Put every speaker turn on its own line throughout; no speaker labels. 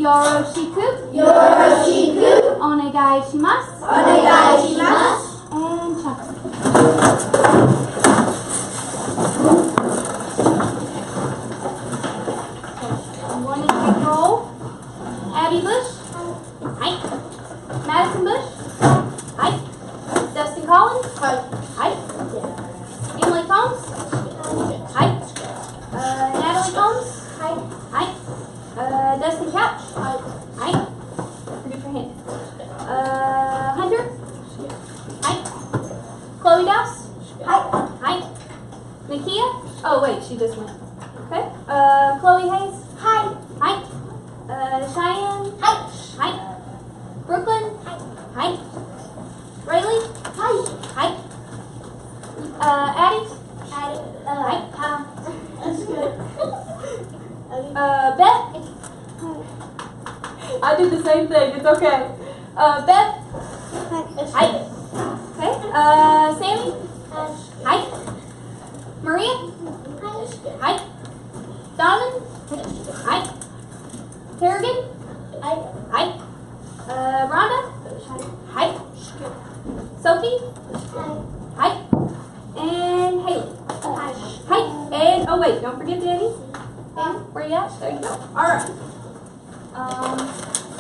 yoroshiku, onegai shimasu, and chaku. I'm going to take roll. Abby Bush, aye. Madison Bush, aye. Dustin Collins, aye. Emily Combs, aye. Natalie Combs, aye. Dustin Couch, aye. Forget your hand. Hunter, aye. Chloe Douse, aye. Nakia, oh wait, she just went. Okay. Chloe Hayes, aye. Cheyenne, aye. Brooklyn, aye. Rayleigh, aye. Addie, aye. Beth, I did the same thing, it's okay. Beth, aye. Okay. Sammy, aye. Maria, aye. Donovan, aye. Kerrigan, aye. Rhonda, aye. Sophie, aye. And Haley, aye. And, oh wait, don't forget Danny. Danny, where you at? There you go. Alright.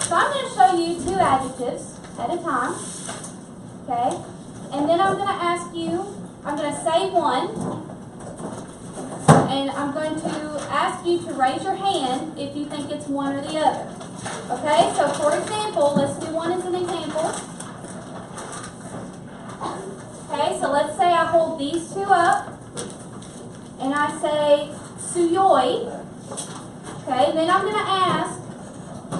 So I'm going to show you 2 adjectives at a time. Okay? And then I'm going to ask you, I'm going to say one. And I'm going to ask you to raise your hand if you think it's one or the other. Okay? So for example, let's do one as an example. Okay, so let's say I hold these 2 up. And I say suyoi. Okay, then I'm going to ask,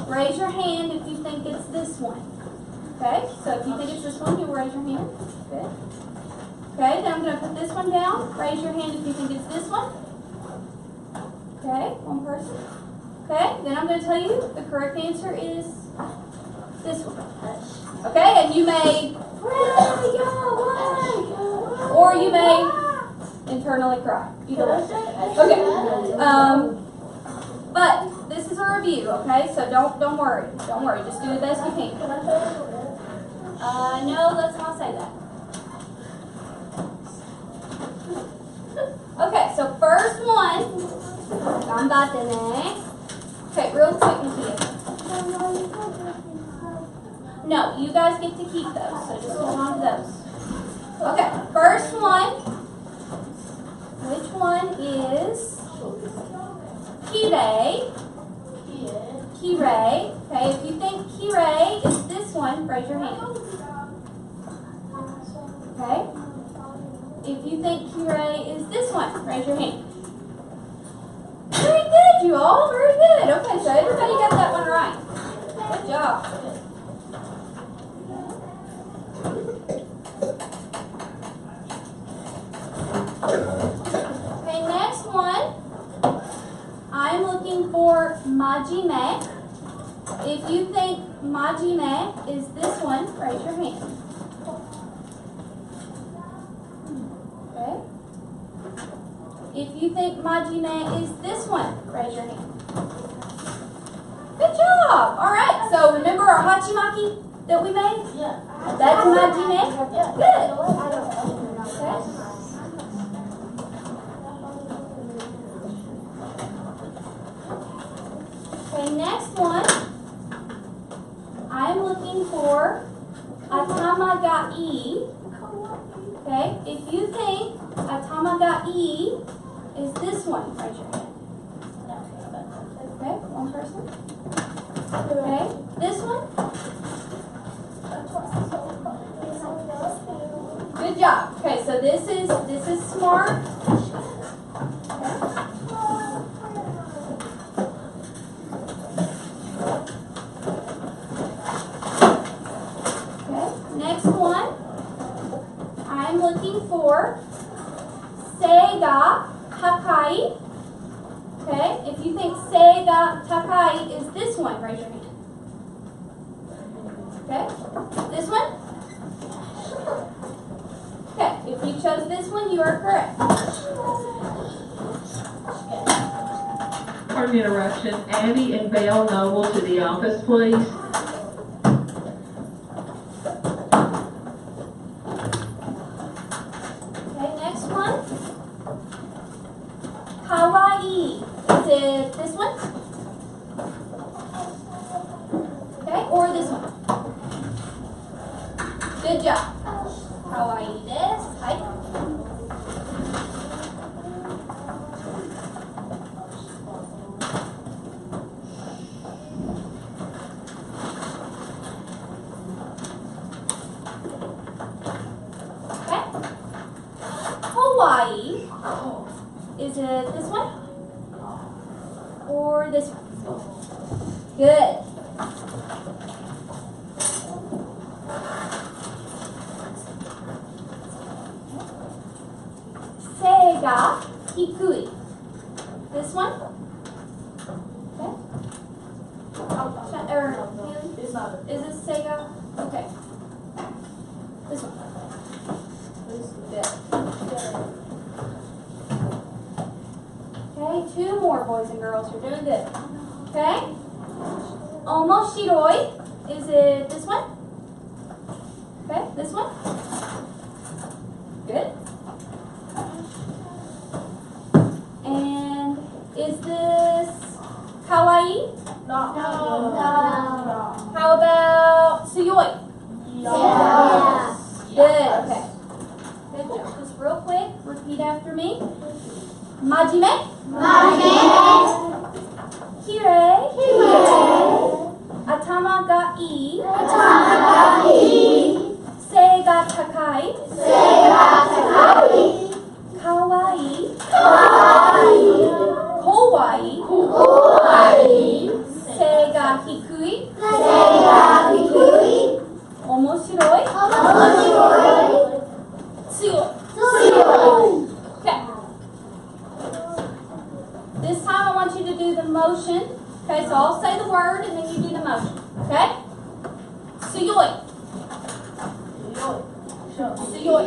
raise your hand if you think it's this one. Okay, so if you think it's this one, you raise your hand. Good. Okay, then I'm going to put this one down. Raise your hand if you think it's this one. Okay, one person. Okay, then I'm going to tell you the correct answer is this one. Okay, and you may, or you may internally cry. Either way. Okay. But this is a review, okay? So don't worry. Don't worry. Just do the best you can. No, let's not say that. Okay, so first one. Okay, real quick, Nakia. No, you guys get to keep those, so just hold on to those. Okay, first one. Which one is kirei? Kirei. Okay, if you think kirei is this one, raise your hand. Okay. If you think kirei is this one, raise your hand. Very good, you all. Very good. Okay, so everybody got that one right. Good job. Okay, next one. I'm looking for majime. If you think majime is this one, raise your hand. Okay. If you think majime is this one, raise your hand. Good job. All right. So remember our hachimaki that we made? Yeah. That's majime? Good. Okay. Okay, next one. I'm looking for atamagai. Okay, if you think atamagai is this one, raise your hand. Okay, one person. Okay, this one. Good job. Okay, so this is smart. Okay, next one. I'm looking for seiga takai. Okay, if you think seiga takai is this one, raise your hand. Okay, this one? Okay, if you chose this one, you are correct.
Are Pardon the interruption. Abby and Belle Noble to the office, please.
Okay, next one. Kawaii. Is it this one? Okay, or this one? Good job. Kawaii desu. Hai. Okay. Hawaii. Is it this one? Or this one? Good. Seiga hikui. This one? Okay.
It's not.
Is this Seiga? Okay. This one. Good. Okay, two more, boys and girls. You're doing good. Okay. Omoshiroi. Is it this one? Okay, this one? Good. And is this kawaii?
No.
How about suyoi?
Yes.
Good. Okay. Good job. Just real quick, repeat after me. Majime. Kirei. Atama ga ii. Sei ga takai. Kawaii. Kowai. Sei ga hikui. Omoshiroi. Tsuyoi. Okay. This time I want you to do the motion. Okay, so I'll say the word and then you do the motion. Okay? Tsuyoi. Tsuyoi.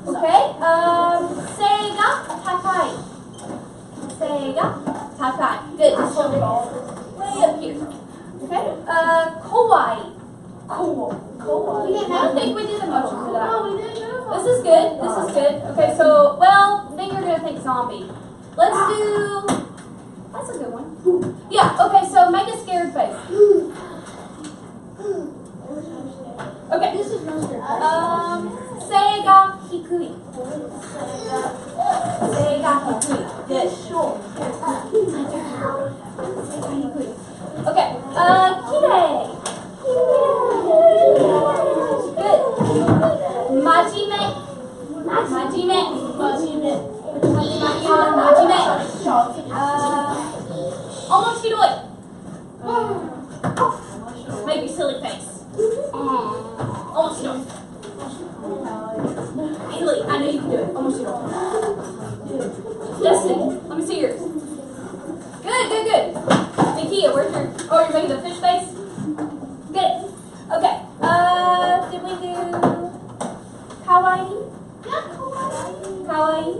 Okay? Seiga takai. Good. Just hold it way up here. Okay? Kowai. I don't think we did the motion for that. This is good. Okay, so, well, then you're going to think zombie. Let's do, that's a good one. Yeah, okay, so make a scared face. Okay.
This is no scared.
Seiga hikui. Good. Seiga hikui. Okay, kirei. Good. Majime. Omoshiroi. Make your silly face. Omoshiroi. Haley, I know you can do it. Omoshiroi. Justin, let me see yours. Good. Nikia, where's your, oh, you're making the fish face? Good. Okay. Did we do kawaii? Kawaii.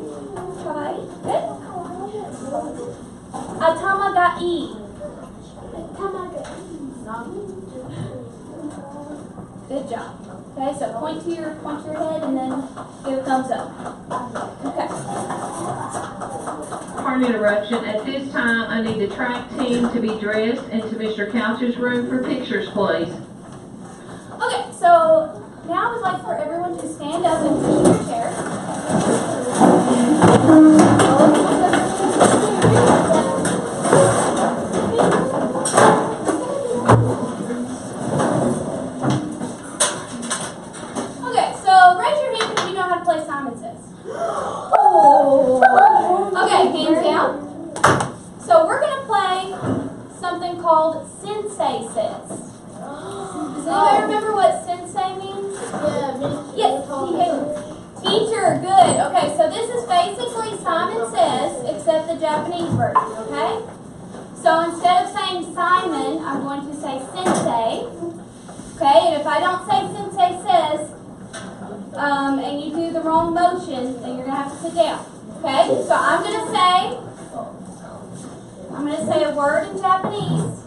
Good. Atama ga ii. Good job. Okay, so point to your head and then give a thumbs up. Okay.
Pardon the interruption. At this time, I need the track team to be dressed and to Mr. Couch's room for pictures, please.
Okay, so now I would like for everyone to stand up and push your chair. Okay, so raise your hand if you know how to play Simon Says. Okay, hands down. So we're going to play something called Sensei Says. Does anybody remember what sensei means? Yes, teacher, good. Okay, so this is basically Simon Says, except the Japanese version, okay? So instead of saying Simon, I'm going to say sensei. Okay, and if I don't say Sensei Says, and you do the wrong motion, then you're going to have to sit down. Okay, so I'm going to say I'm going to say a word in Japanese,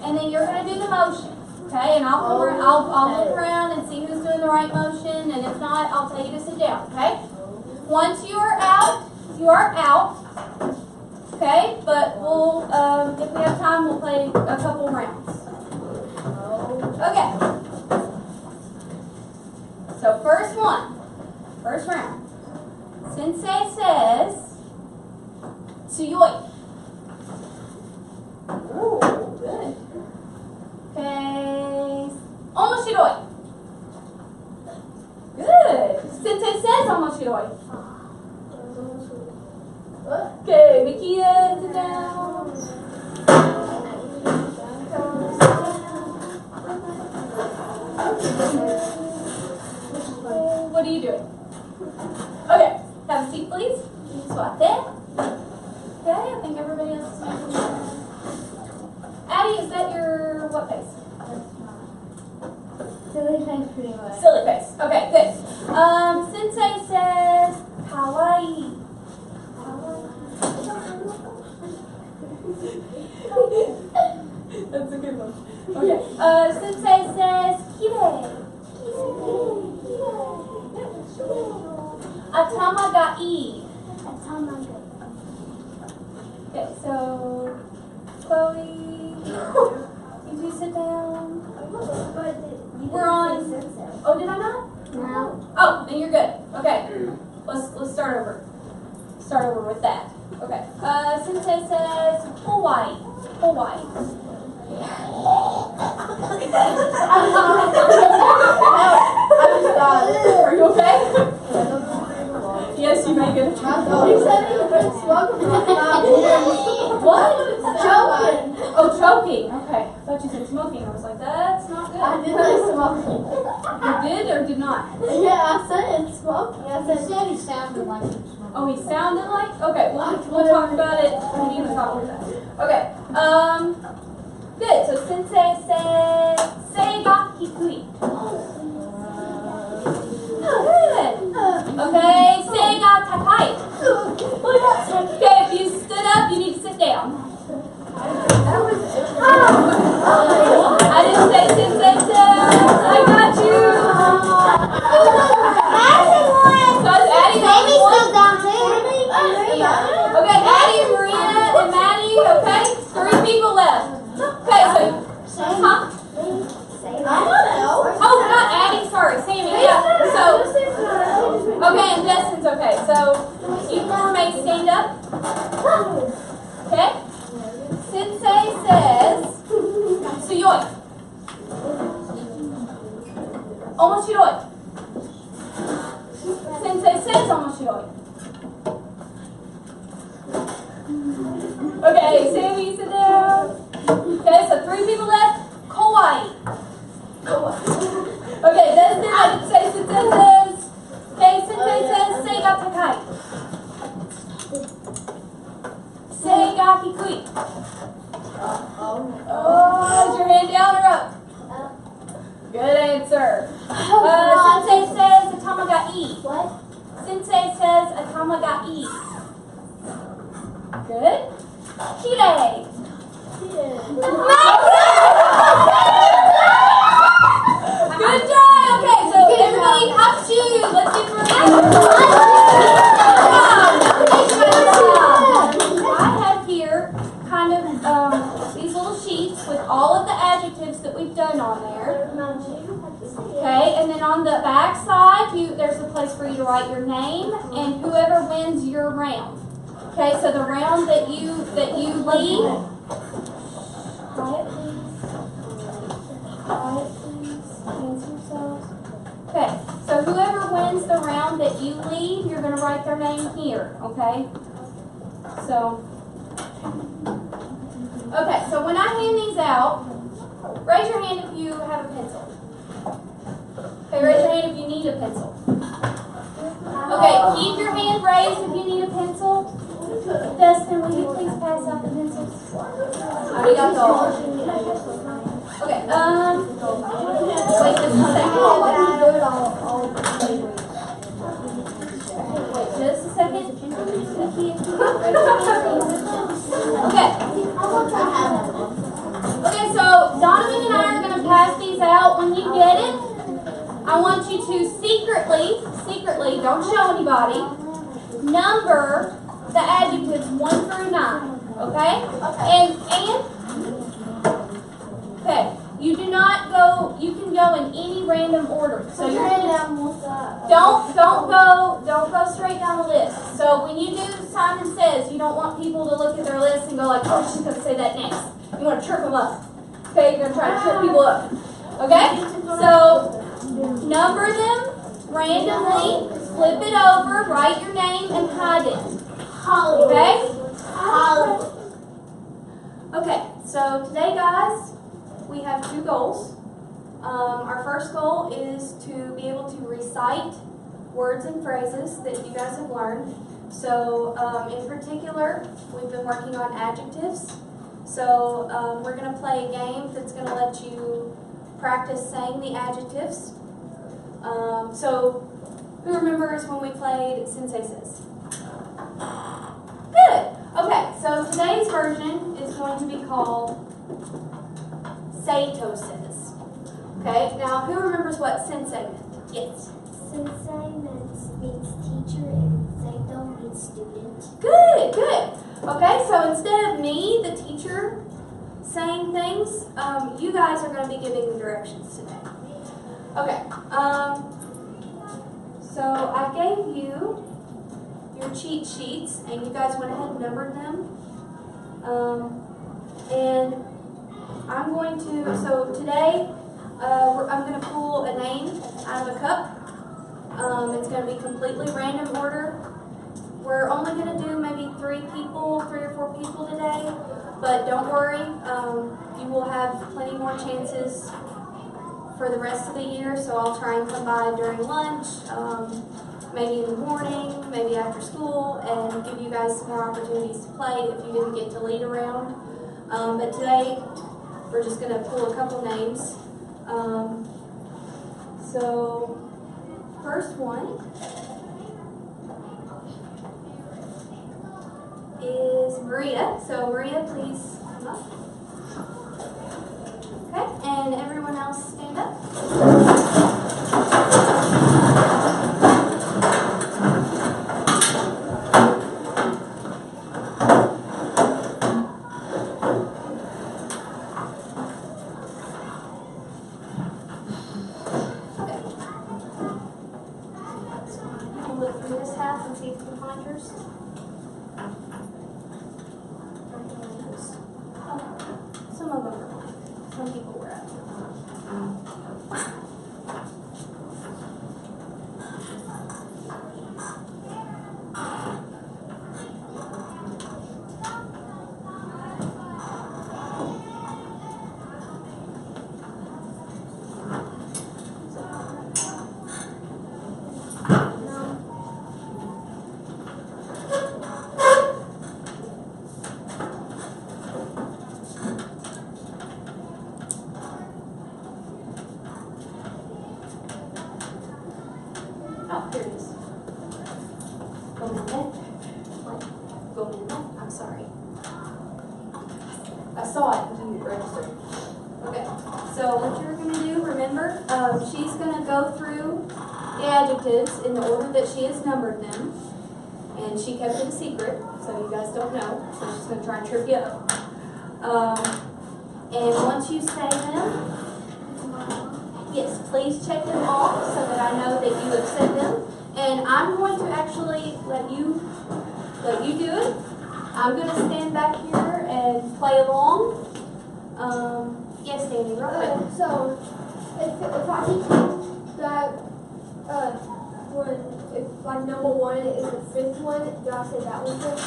and then you're going to do the motion. Okay, and I'll look around and see who's doing the right motion, and if not, I'll tell you to sit down, okay? Once you are out, you are out. Okay, but we'll, if we have time, we'll play a couple rounds. Okay. So first round. Sensei says, Tsuyoi. Oh, good. Okay. Omoshiroi. Good. Sensei says omoshiroi. Okay, Mikia, sit down. What are you doing? Okay, have a seat, please. Swap there. Okay, I think everybody else is making sure. Addie, is that your what face?
Silly face, pretty much.
Silly face. Okay, good. Sensei says kawaii. That's a good one. Okay. Sensei says kirei. Atama ga ii. Okay, so Chloe, you two sit down. We're on. Oh, did I not?
No.
Oh, then you're good. Okay. Let's start over. Start over with that. Okay. Sensei says Hawaii. Hawaii. Are you okay? Yes, you may get a try.
You said you were smoking.
What?
Choking.
Oh, choking. Okay. I thought you said smoking. I was like, that's not good.
I did say smoking.
You did or did not?
Yeah, I said smoking. I said he sounded like he was smoking.
Oh, he sounded like? Okay, we'll talk about it when you talk about that. Okay. Good. So Sensei says Seiga Hikui. Good. Okay, Seiga Takai. Okay, if you stood up, you need to sit down. I didn't say Sensei says. I got you. Because Addie got one. Okay, Addie and Maria and Maddie, okay? 3 people left. Okay, so, huh? Oh, not Addie, sorry, Sammy, yeah. So, okay, and Justin's okay. So, you four may stand up. Okay? Sensei says, Tsuyoi. Omoshiroi. Sensei says omoshiroi. Okay, Sammy, sit down. Okay, so 3 people left. Kawaii. Okay, Dustin, I didn't say Sensei says. Okay, Sensei says Seiga Takai. Seiga Hikui. Oh, is your hand down or up? Good answer. Sensei says Atama ga ii.
What?
Sensei says Atama ga ii. Good. Kirei. Good job. Okay, so everybody hop shoes. Let's get through this. I have here kind of these little sheets with all of the adjectives that we've done on there. Okay, and then on the back side, there's a place for you to write your name and whoever wins your round. Okay, so the round that you lead. Quiet, please. Quiet, please. Hands yourselves. Okay, so whoever wins the round that you lead, you're going to write their name here. Okay. So when I hand these out, raise your hand if you have a pencil. Okay, raise your hand if you need a pencil. Okay, keep your hand raised if you need a pencil. Dustin, will you please pass out the pencils? Arigato. Okay, wait just a second. Wait just a second. Okay. Okay, so Donovan and I are going to pass these out. When you get it, I want you to secretly, don't show anybody, number the adjectives 1 through 9. Okay? Okay, you do not go, you can go in any random order. So you're don't go straight down the list. So when you do Simon Says, you don't want people to look at their list and go like, oh, she's going to say that next. You want to trip them up. Okay, you're going to try to trip people up. Okay? So number them randomly, flip it over, write your name, and hide it. Okay? Okay, so today, guys, we have 2 goals. Our first goal is to be able to recite words and phrases that you guys have learned. So, in particular, we've been working on adjectives. So, we're going to play a game that's going to let you practice saying the adjectives. So, who remembers when we played Sensei Says? Good. Okay, so today's version is going to be called Saito Says. Okay, now who remembers what Sensei meant? Yes.
Sensei means teacher and Saito means student.
Good, good. Okay, so instead of me, the teacher, saying things, you guys are going to be giving the directions today. Okay, so I gave you your cheat sheets, and you guys went ahead and numbered them. And I'm going to, so today, I'm going to pull a name out of a cup. It's going to be completely random order. We're only going to do maybe 3 or 4 people today, but don't worry, you will have plenty more chances for the rest of the year, so I'll try and come by during lunch, maybe in the morning, maybe after school, and give you guys some more opportunities to play if you didn't get to lead around. But today, we're just going to pull a couple names. So, first one is Maria. So, Maria, please come up. Okay, and everyone else stand up. Some of them are blank. Some people were up. Oh, here it is. Go minute. I'm sorry. I saw it when you registered. Okay, so what you're going to do, remember, she's going to go through the adjectives in the order that she has numbered them. And she kept it a secret, so you guys don't know. So she's going to try and trip you up. And once you say them, yes, please check them off so that I know that you have said them. And I'm going to actually let you do it. I'm going to stand back here and play along. Yes, Danny, real quick.
So, if I teach that, if like number 1 is the 5th one, do I say that one first?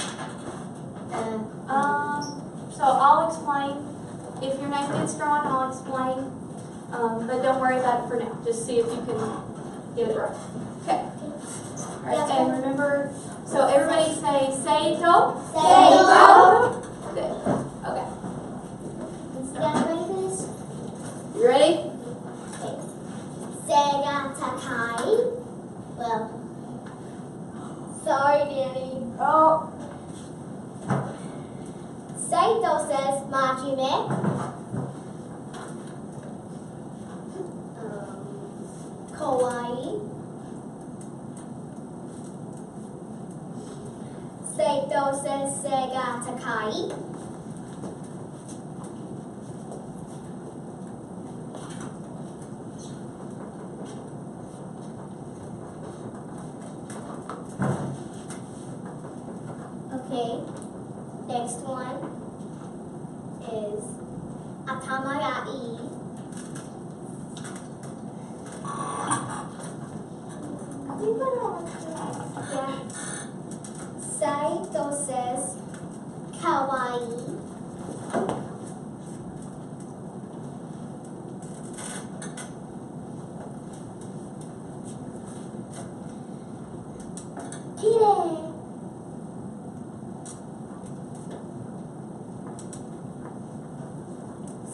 So I'll explain. If your name gets drawn, I'll explain. But don't worry about it for now. Just see if you can get it right. Okay. All right. And remember, so everybody say Saito.
Saito.
Good. Okay.
Finish?
You ready?
Sega Takai. Well, sorry, Danny.
Oh.
Say entonces máquina. Kawaii. Say entonces Sega Takai. Okay, next one is Atamagai. Yeah. Say entonces kawaii. Kirei.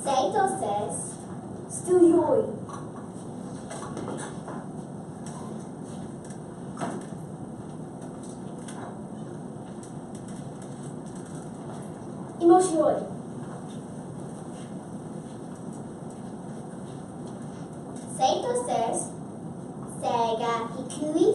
Say entonces suyoi. Emoshiroi. Say entonces Sega Hikui.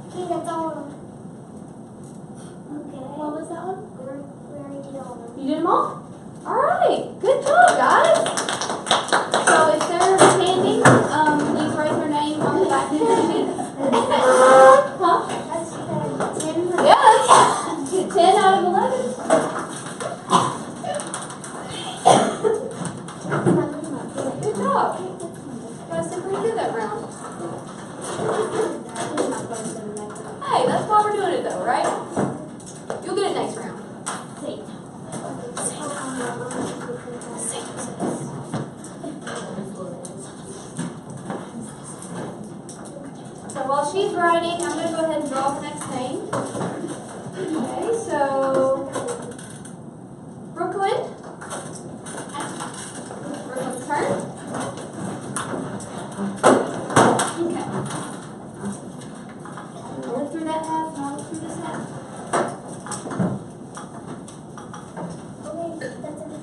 Okay, that's all of them. Okay.
What was that one?
We already did all of them.
You did them all? Alright, good job, guys. So if they're standing, please write their name on the back of the sheet. Huh?
That's 10.
Yeah, that's 10 out of 11. Good job. You guys did pretty good that round. Hey, that's why we're doing it though, right? You'll get it next round. So while she's writing, I'm going to go ahead and draw the next name. Okay, so Brooklyn. Brooklyn's turn. Okay. I'll look through that half and I'll look through this half.
Okay, that's everything.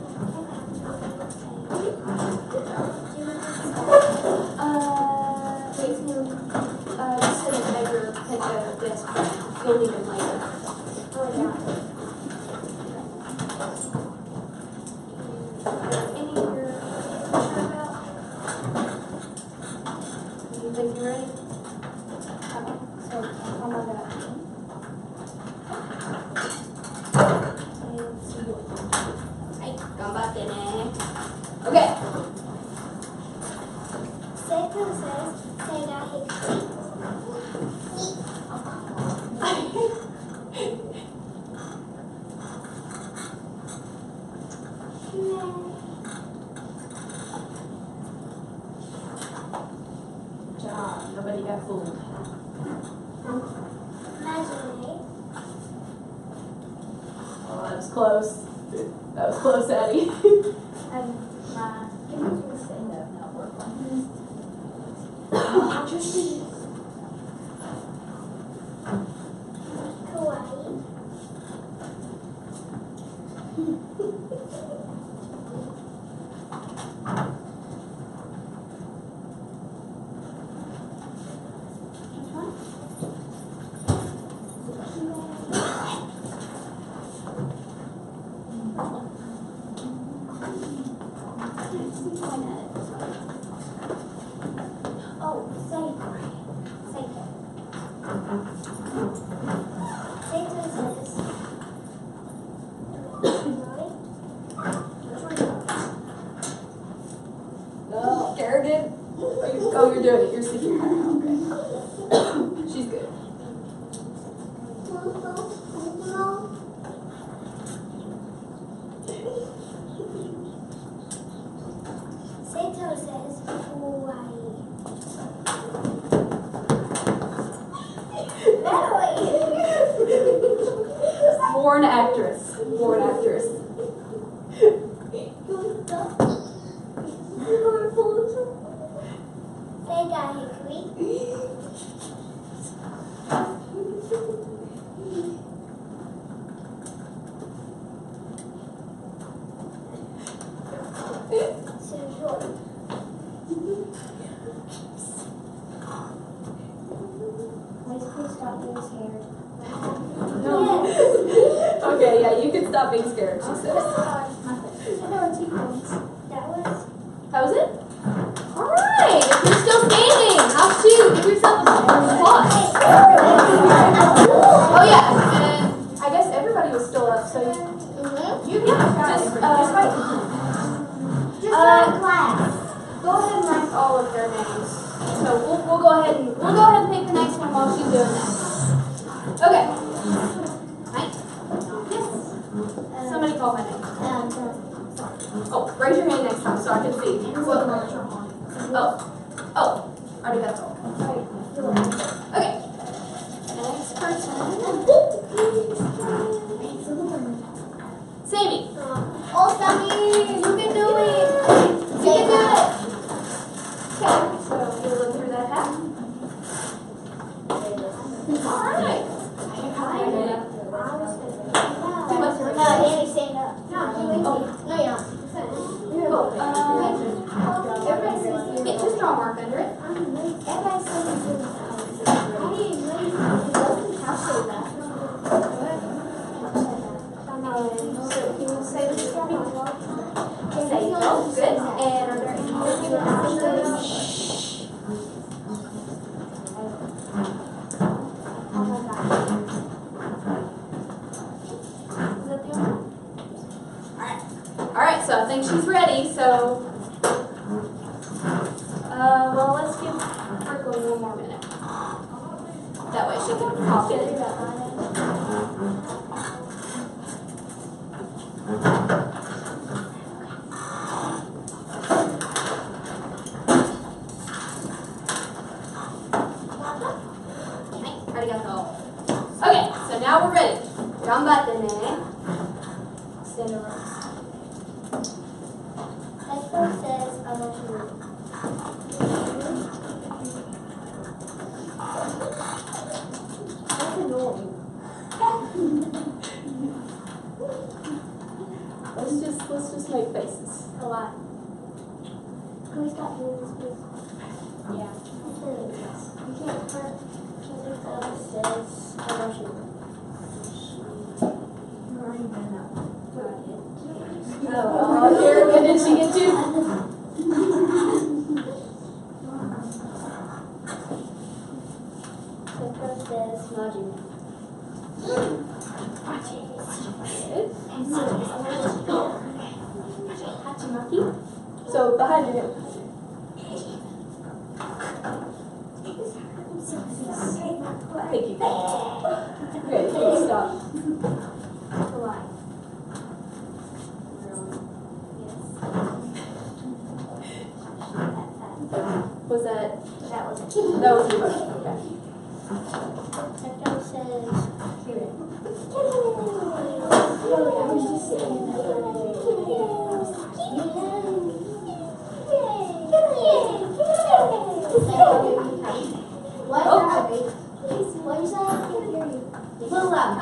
Just in a bigger picture of this right now. You'll need it later.
Oh, yeah.
Any you're sure about? You think you're ready? Okay, so how about that? And see what. Hey, ganbatte ne. Okay.
Say entonces Sega Hikui.
Job. Nobody got fooled.
Imagine.
Oh, that was close. That was close, Addie.
And my image was saying that not work on this. Kawaii. Oh, say
No, Kerrigan. Oh, you're doing it. You're sticking your hair out. Okay. She's good.
Sato says Hawaii. Natalie!
Born actress. Born actress.
Say Hey, got hickory. Please stop being scared.
No.
Yes.
Okay, yeah, you can stop being scared, she says.
There were 2 points. That was.
That was it? Alright, if you're still standing, I'll shoot. Give yourself a applause. Oh yeah, and I guess everybody was still up, so you just
Class.
go ahead and write all of their names. So we'll go ahead and pick the next one while she's doing that. Okay. Right? Yes. Somebody call my name. Oh, raise your hand next time so I can see. Oh, already got it all. Okay. Next person. Sammy.
Oh, Sammy, you can do it.
You can do it. Okay, so you look through that hat. Alright.
Danny, stand up. No, you're not.
Yeah, just draw a mark under it. So can you say this for me? Say no. Good. And are there any that you would have to Is that the only one? Alright, so I think she's ready, so well, let's give Brooklyn 1 more minute. That way she can pop in. Okay, already got the all. Okay, so now we're ready. Gambatte ne. Stand over.
That girl says, I want you. That's annoying.
Let's just make faces.
A lot. Can we stop doing this, please? Yeah. You can't hurt. That says, I want you.
Oh, here, what did she get you?
The girl says, Majin.
Hachimaki.
So behind your hip. Thank you. Okay, so stop. Was that?
That was it.
That was your question. Okay.
That girl says, I was just saying What?
Okay.
What is that? I can't hear you. Little loud.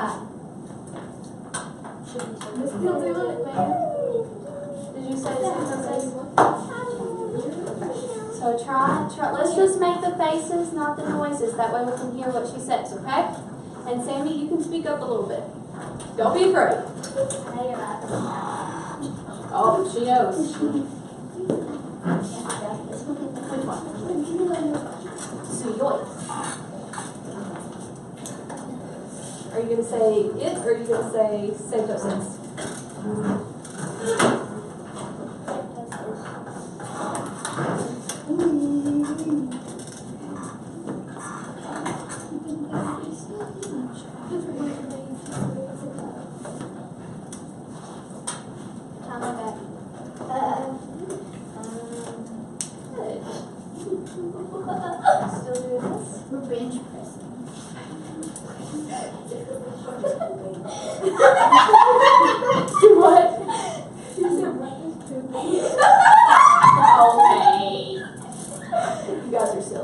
This feels a little bit, man. Did you say So try, let's just make the faces, not the noises. That way we can hear what she says, okay? And Sammy, you can speak up a little bit. Don't be afraid. Oh, she knows. Which one? Suyoi. Are you going to say it, or are you going to say Seito says? Still doing this?
We're bench pressing.
Do what? Okay. You guys are silly.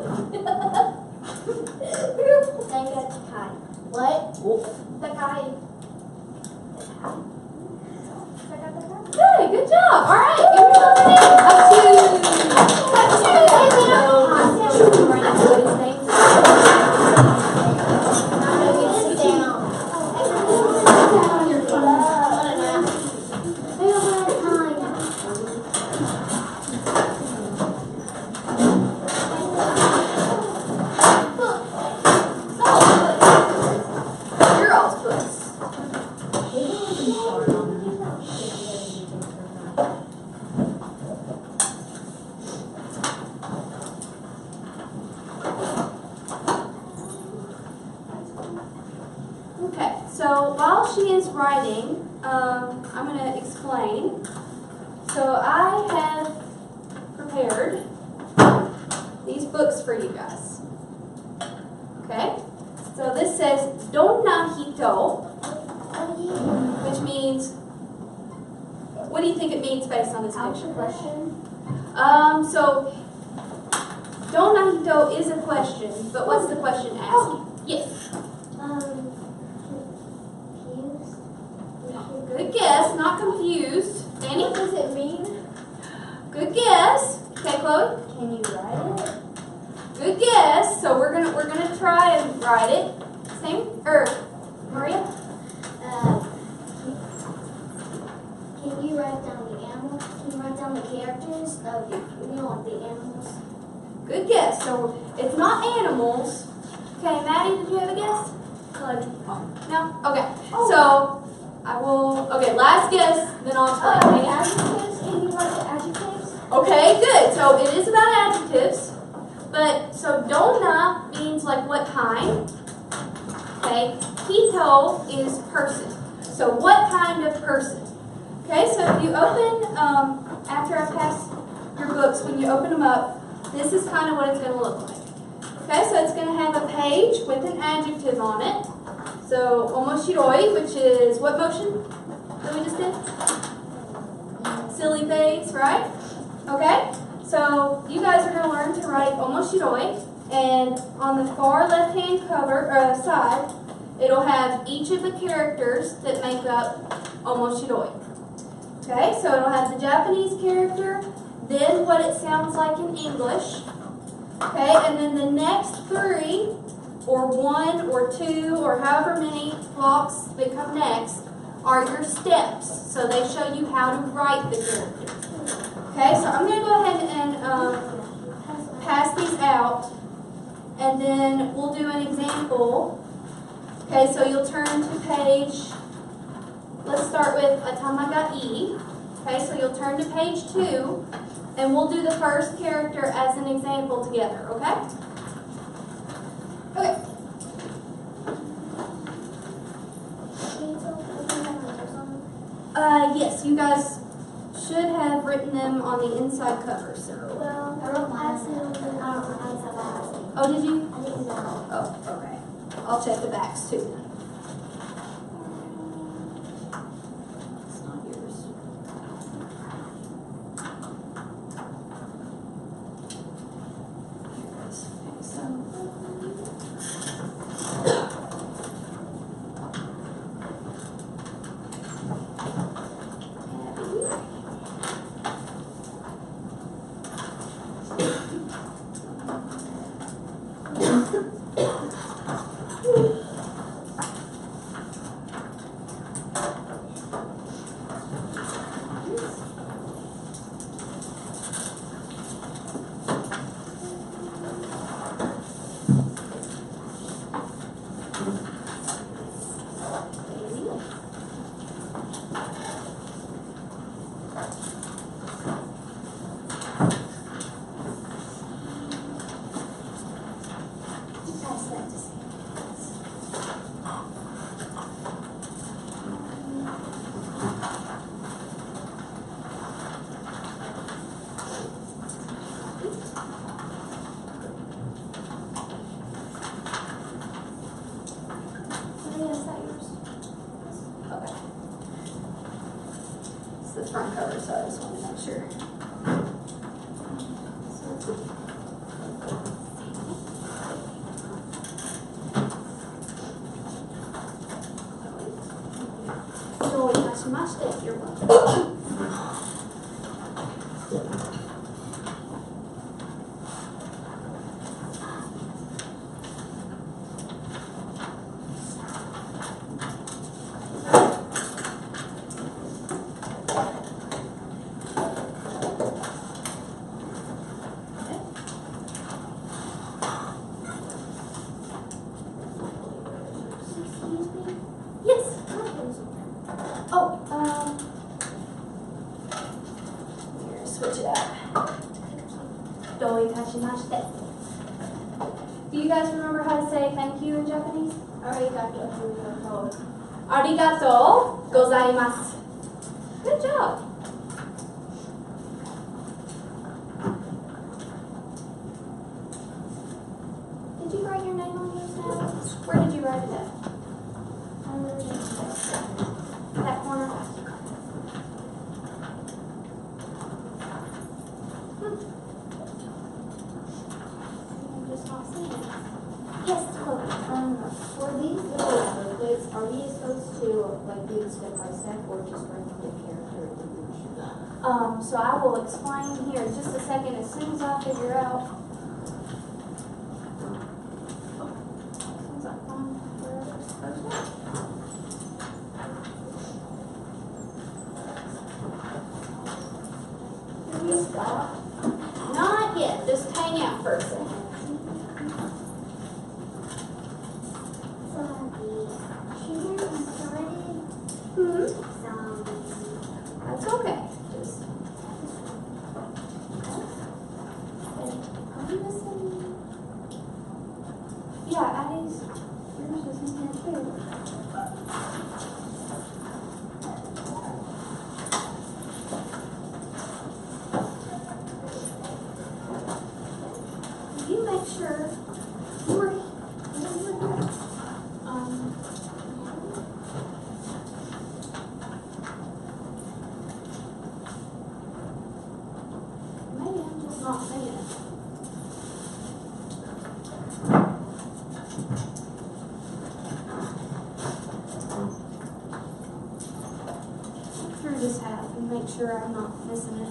so while she is writing, I'm going to explain. So I have prepared these books for you guys. Okay? So this says Donahito, which means, what do you think it means based on this picture?
Question.
So Donahito is a question, but what's the question asking? Yes.
Confused.
Good guess, not confused. Danny?
What does it mean?
Good guess. Okay, Chloe?
Can you write it?
Good guess. So we're gonna try and write it. Same Maria?
Can you write down the animals? Can you write down the characters of the animals?
Good guess. So it's not animals. Okay, Maddie, did you have a guess? No? Okay. So I will last guess, then I'll explain.
Adjectives? Can you write the adjectives?
Okay, good. So it is about adjectives. But so dona means like what kind. Okay. Hito is person. So what kind of person? Okay, so if you open, after I pass your books, when you open them up, this is kind of what it's going to look like. Okay, so it's going to have a page with an adjective on it. So omoshiroi, which is what motion that we just did? Silly face, right? Okay, so you guys are going to learn to write omoshiroi, and on the far left-hand side, it'll have each of the characters that make up omoshiroi. Okay, so it'll have the Japanese character, then what it sounds like in English. Okay, and then the next 3, or 1, or 2, or however many blocks that come next, are your steps. So they show you how to write the characters. Okay, so I'm going to go ahead and pass these out, and then we'll do an example. Okay, so you'll turn to page, let's start with Atamaga-i. Okay, so you'll turn to page 2, and we'll do the first character as an example together, okay? Okay. Yes, you guys should have written them on the inside cover, so.
Well, I wrote mine. I don't know.
Oh, did you?
I didn't know.
Oh, okay. I'll check the backs too then. It's not yours. Here it is. Okay, so. The front cover, so I just want to make sure. You're welcome. Switch it up. Do you guys remember how to say thank you in Japanese?
I already got the
Arigatou gozaimasu. Good job. Did you write your name on those notes? Where did you write it at? That corner. I'm just not seeing it.
Yes, look, for these little booklets, are we supposed to like do it step by step or just write the whole character evolution?
So I will explain here in just a second as soon as I figure out. As soon as I find where they're supposed to go.
Can we stop?
Not yet, just hang out for a second.
Zombie. She started zombie.
That's okay. Just. Are you missing? Yeah, Addie's. Yours is in here too. Will you make sure you were here? Maybe I'm just not seeing it. Look through this hat and make sure I'm not missing it.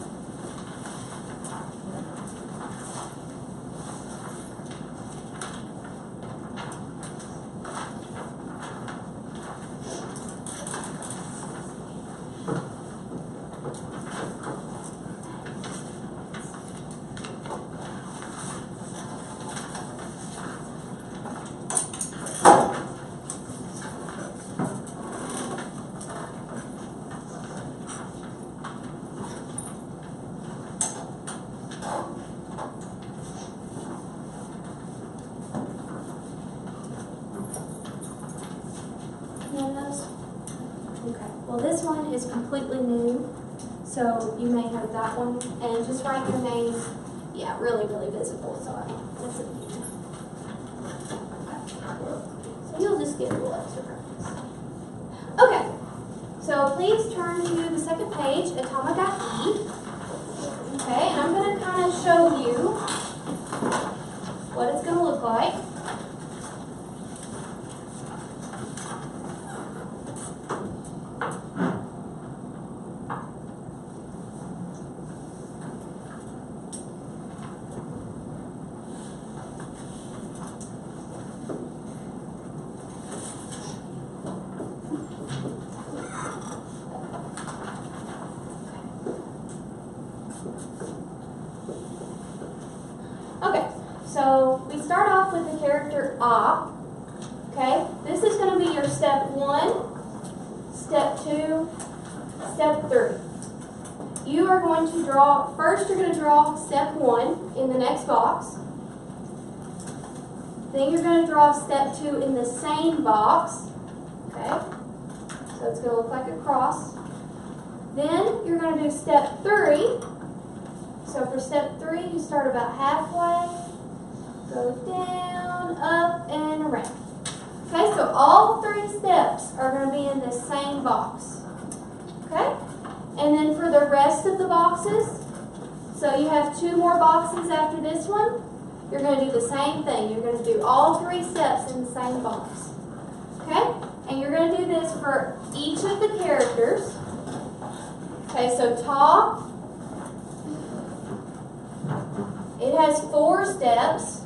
Okay, well this one is completely new, so you may have that one, and just write your name, yeah, really, really visible, so that's it. So you'll just get a little extra practice. Okay, so please turn to the second page, Atomagaki. Okay, and I'm going to kind of show you what it's going to look like. Okay, so we start off with the character A. Okay, this is going to be your step 1, step 2, step 3. You are going to draw, first you're going to draw step 1 in the next box. Then you're going to draw step 2 in the same box. Okay, so it's going to look like a cross. Then you're going to do step 3. So for step 3, you start about halfway, go down, up, and around. Okay, so all 3 steps are going to be in the same box. Okay, and then for the rest of the boxes, so you have 2 more boxes after this one, you're going to do the same thing. You're going to do all 3 steps in the same box. Okay, and you're going to do this for each of the characters. Okay, so Ta. It has 4 steps.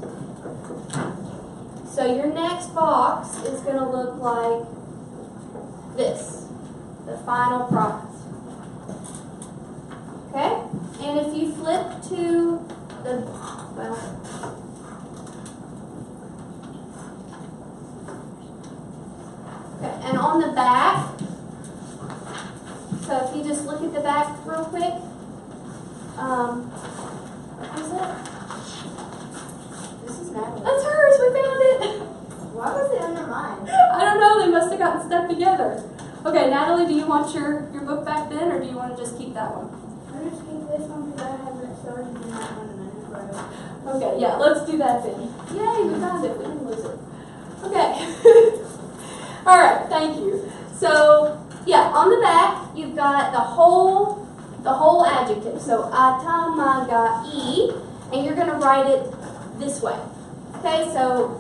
So your next box is going to look like this, the final product. Okay? And if you flip to the, well, okay, and on the back, so if you just look at the back real quick, what is it?
This is Natalie.
That's hers, we found it.
Why was it under mine?
I don't know, they must have gotten stuck together. want your book back then, or do you want to just keep that one?
I'm just keep this one because I haven't started doing that one in a row.
Okay, yeah, let's do that then. Yay, we found it. We didn't lose it. Okay. All right, thank you. So, yeah, on the back, you've got the whole adjective. So, atamagai, and you're going to write it this way. Okay, so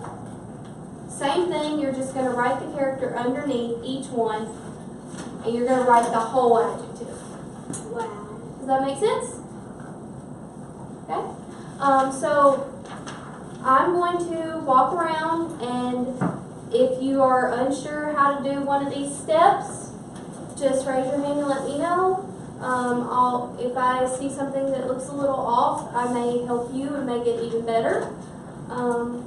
same thing. You're just going to write the character underneath each one, and you're going to write the whole adjective.
Wow.
Does that make sense? Okay. So I'm going to walk around, and if you are unsure how to do one of these steps, just raise your hand and let me know. If I see something that looks a little off, I may help you and make it even better. So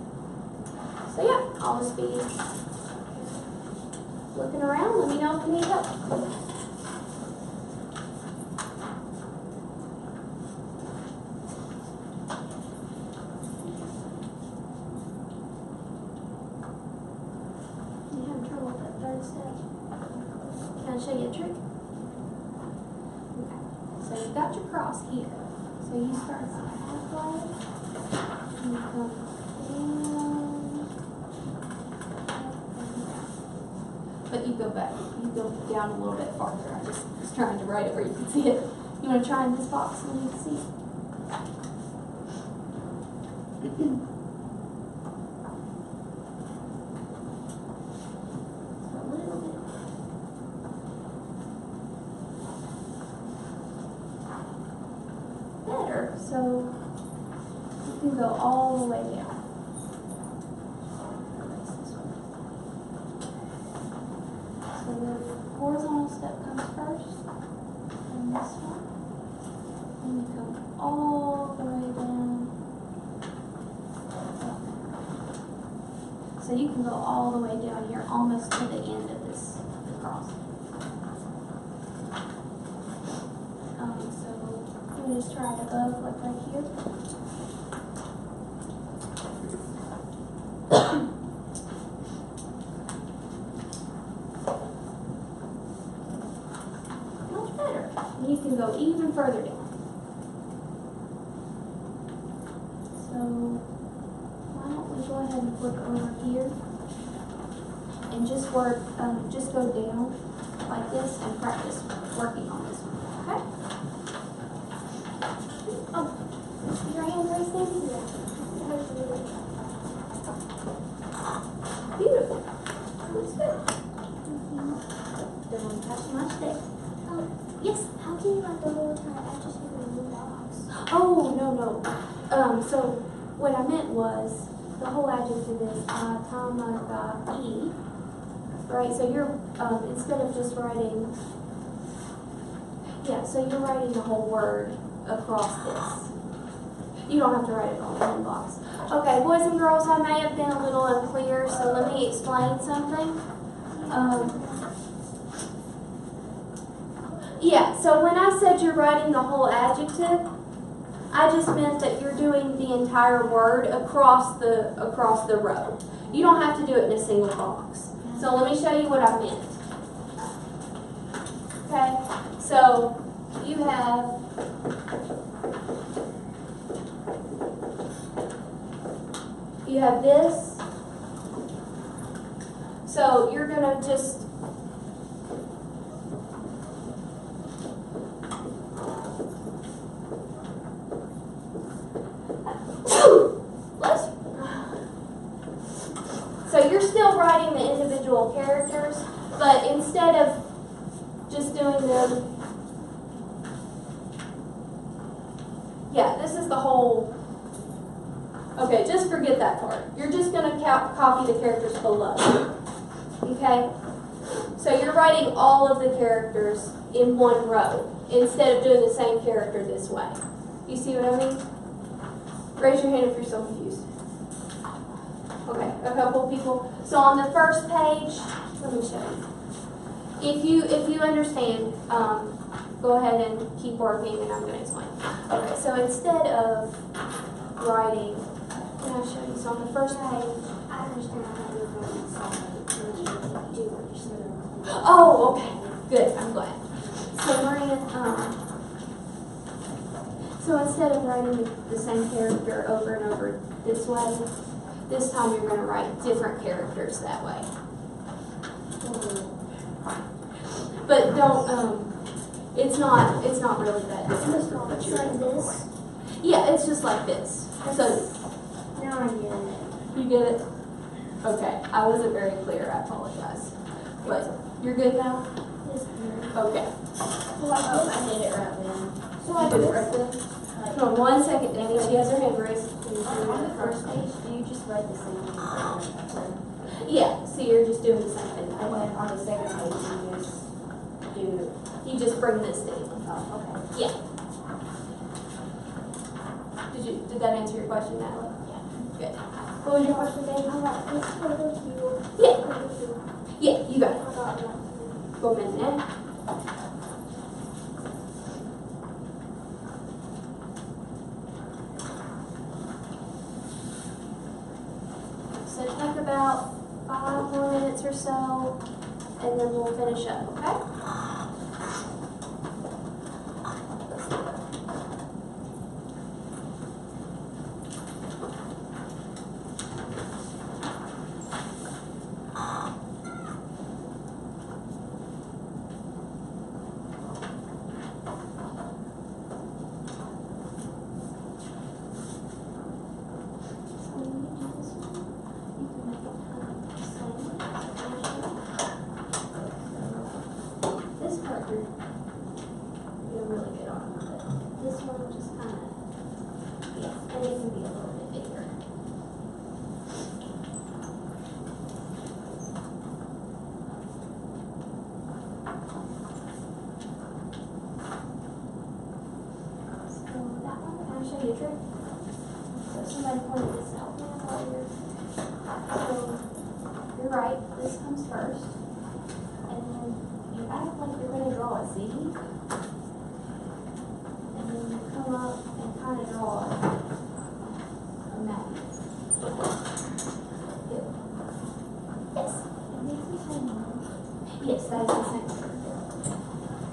yeah, I'll just be looking around. Let me know if you need help. You having trouble with that third step? Can I show you a trick? Okay. So you've got your cross here. So you start about halfway. And you come down. But you go back. You go down a little bit farther. I just was trying to write it where you can see it. You want to try in this box and you can see it. Better, so you can go all the way down. So the horizontal step comes first, and this one, and you come all the way down. So you can go all the way down here, almost to the end of this cross. So we just try it above, like right here. Much better. And you can go even further down. So why don't we go ahead and flip over here and just work, just go down like this and practice working on this one. Okay? Oh, is your hand raised there? Beautiful. Looks good. Don't touch my stick. Yes?
How can you write the whole entire address in the box?
Oh, no. So what I meant was the whole adjective is atamagai, right? So you're, instead of just writing, yeah, so you're writing the whole word across this. You don't have to write it all in one box. Okay, boys and girls, I may have been a little unclear, so let me explain something. Yeah, so when I said you're writing the whole adjective, I just meant that you're doing the entire word across the row. You don't have to do it in a single box. So let me show you what I meant. Okay, so you have this. So you're gonna just so you're still writing the individual characters, but instead of just doing them, yeah, this is the whole. Okay, just forget that part. You're just going to copy the characters below. Okay? So you're writing all of the characters in one row instead of doing the same character this way. You see what I mean? Raise your hand if you're so confused. Okay, a couple of people. So on the first page, let me show you. If you understand, go ahead and keep working and I'm going to explain. Okay, so instead of writing, can I show you? So on the first page,
I understand how you're going to solve it. You do understand.
oh, okay. Good, I'm glad.
So Maria, so instead of writing the same character over and over this way, this time you're going to write different characters that way. But don't, it's not really that difficult. It's like this.
Yeah, it's just like this. So,
Now I get it.
you get it? Okay, I wasn't very clear, I apologize. But, you're good now?
This here.
Okay.
So like this. I did it right then. So
You
like
did it
this.
right then? Come on, 1 second, Danny, she has her hand raised.
On the first page, do you just write the same thing?
Yeah, so you're just doing the same thing.
And then on the second page, you just do.
You just bring this down.
Oh, okay.
Yeah. Did that answer your question, Natalie?
Yeah.
Good.
What was your question, Dave? I got this photo view.
Yeah. Yeah, you got it.
I got that.
1 minute. So take about 5 more minutes or so, and then we'll finish up, okay? This part you're really good on, but this one just kind of, yeah, and it can be a little bit bigger. So that one, can I show you a trick? So somebody pointed this out earlier. So you're right, this comes first. And then you act like you're going to draw a Z. And then you come up and kind of draw a map. Good. Yes. And these are the same one. Yes, that is the same one.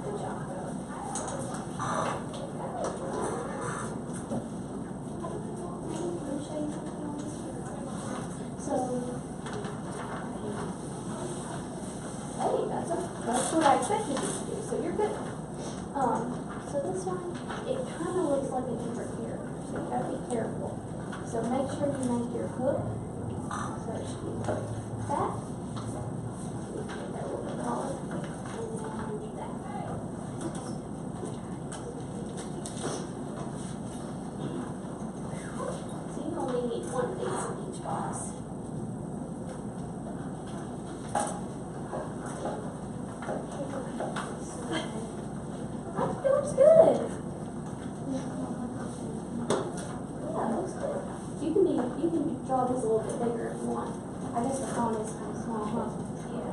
Good job. So, hey, that's what I expected you to do, so you're good. So this one, it kind of looks like a different character, so you gotta be careful. So make sure you make your hook, so it should be that. Make that a little bit taller, and then that. So you only need one of these in each box. That looks good. Yeah, it looks good. You can draw this a little bit bigger if you want. I guess the phone is kind of small, huh? Yeah.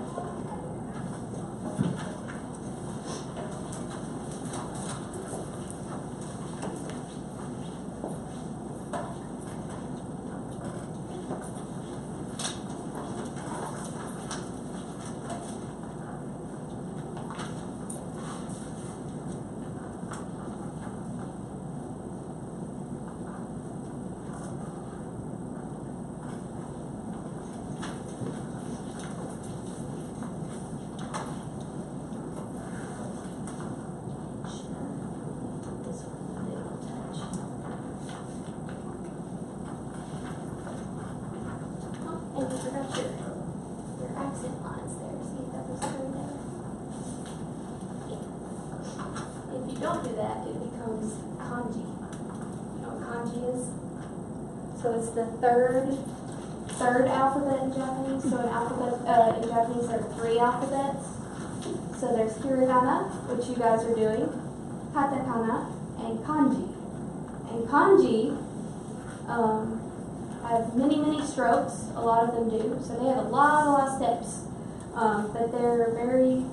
And you forgot your accent lines there. See if that was turned down. Yeah. If you don't do that, it becomes kanji. You know what kanji is? So it's the third alphabet in Japanese. So in Japanese there are 3 alphabets. So there's hiragana, which you guys are doing, katakana, and kanji. And kanji have many strokes. A lot of them do. So they have a lot of steps. But they're very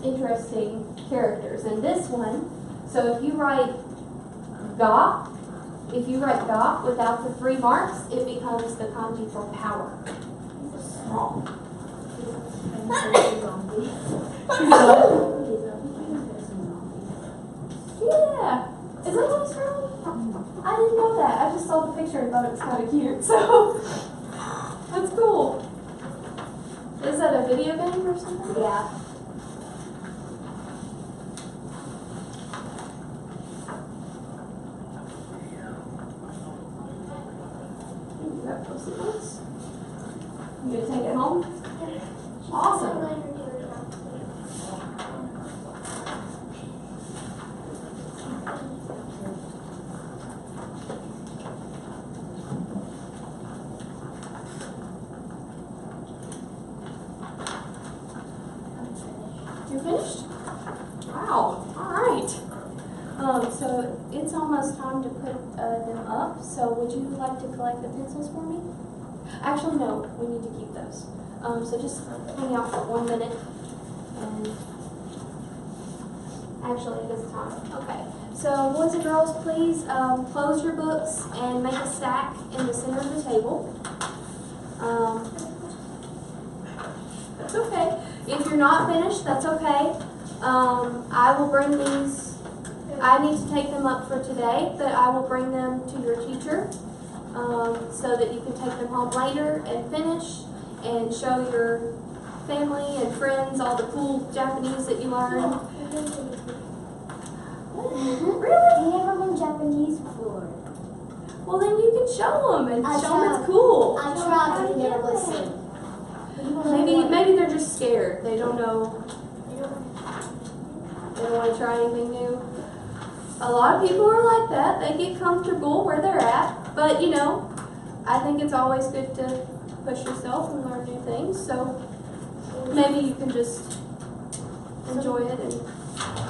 interesting characters. And this one, so if you write ga without the 3 marks, it becomes the kanji for power. Strong. Yeah. Is that what it's from? I didn't know that. I just saw the picture and thought it was kind of cute. So that's cool. Is that a video game or something?
Yeah.
You got Post-it notes? You gonna take it home? Awesome. You finished? Wow. All right. So it's almost time to put them up. So would you like to collect the pencils for me? Actually, no. We need to keep those. So just hang out for 1 minute. And actually, it is time. Okay. So boys and girls, please close your books and make a stack in the center of the table. That's okay. If you're not finished, that's okay. I will bring these. I need to take them up for today, but I will bring them to your teacher so that you can take them home later and finish and show your family and friends all the cool Japanese that you learned. Really?
I never learned Japanese before.
Well, then you can show them and
I
show them
tried.
it's cool.
I tried, but they never listen.
Maybe they're just scared. They don't know. They don't want to try anything new. A lot of people are like that. They get comfortable where they're at. But, you know, I think it's always good to push yourself and learn new things. So maybe you can just enjoy it. And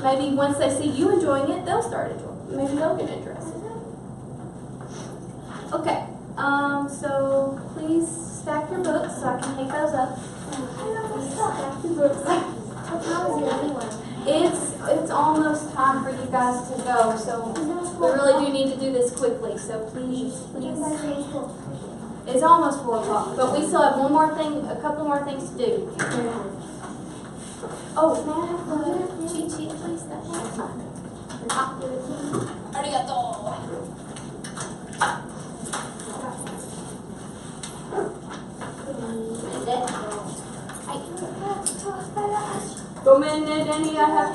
maybe once they see you enjoying it, they'll start enjoying it. Maybe they'll get interested. Okay. So please stack your books so I can take those up. Stack your books. It's almost time for you guys to go, so we really do need to do this quickly. So please. It's almost 4 o'clock, but we still have one more thing, a couple more things to do. Oh, may I have the cheat sheet, please? That's fine. Arigato. Go minute, Danny. I have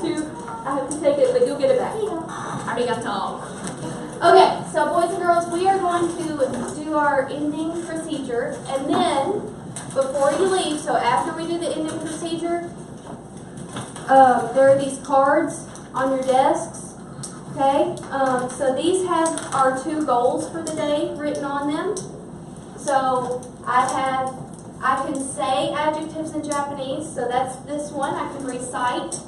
to take it, but you'll get it back. Arigato. Okay, so boys and girls, we are going to do our ending procedure, and then before you leave, so after we do the ending procedure, there are these cards on your desks. Okay, so these have our 2 goals for the day written on them. So I can say adjectives in Japanese, so that's this one, I can recite.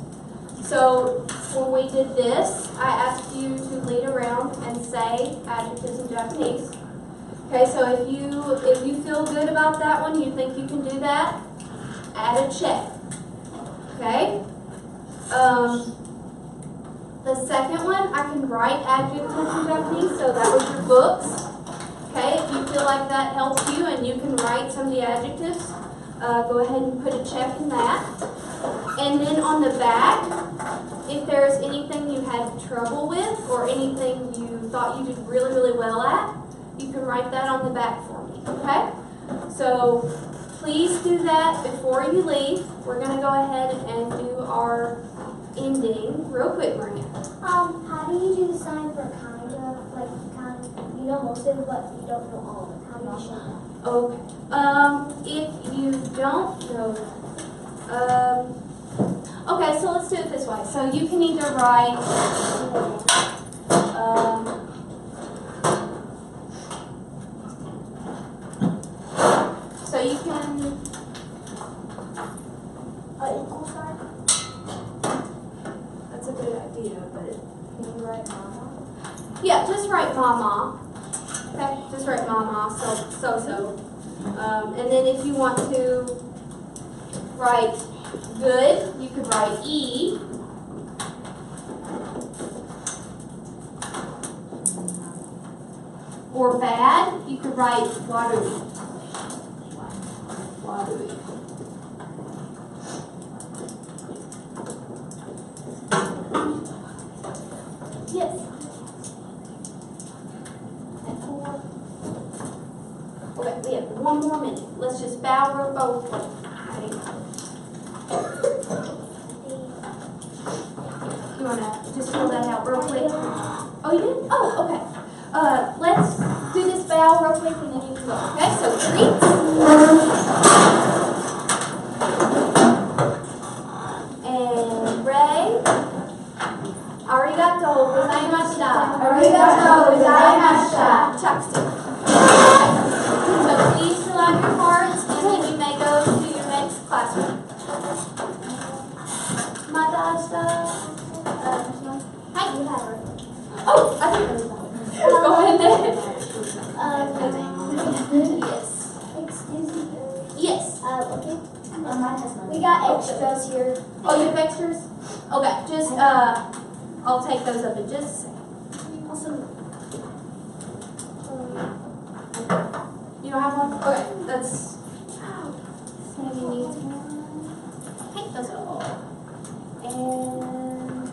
So when we did this, I asked you to lead around and say adjectives in Japanese. Okay, so if you feel good about that one, you think you can do that, add a check. Okay? The second one, I can write adjectives in Japanese, so that was your books. Okay, if you feel like that helps you and you can write some of the adjectives, go ahead and put a check in that. And then on the back, if there's anything you had trouble with or anything you thought you did really, really well at, you can write that on the back for me, okay? So please do that before you leave. We're going to go ahead and do our ending real quick, Maria.
How do you do the sign for kind of, like, you know most of it, but you don't know all of it? How do you show that?
Okay. If you don't know, okay, so let's do it this way. So you can either write, so you can,
Equal sign?
that's a good idea, but can you write mama? Yeah, just write mama. Okay, just write mama, so. And then if you want to write good, you could write E. Or bad, you could write watery. Watery. Okay, we have 1 more minute. Let's just bow real. Oh, wait. You wanna just fill that out real quick? Oh, you did? Oh, okay. Let's do this bow real quick and then you can go. Okay, so 3. And Ray. Arigato gozaimashita.
Arigato gozaimashita.
Chakusu. So please fill out your cards and then you may go to your next classroom. Madashita. Hi. Oh, I think go ahead then. Yes.
Excuse me.
Yes.
Okay. We got extras here.
Oh, you have extras? Okay, just, I'll take those up in just a second.
Awesome.
You don't have one? Okay, that's, maybe needs one. Take those up. And,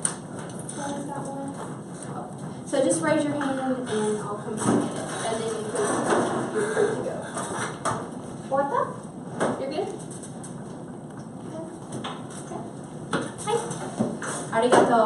someone's got one? Oh. So just raise your hand and I'll come back and then you're good to go. What the? You're good? Hi. Arigato.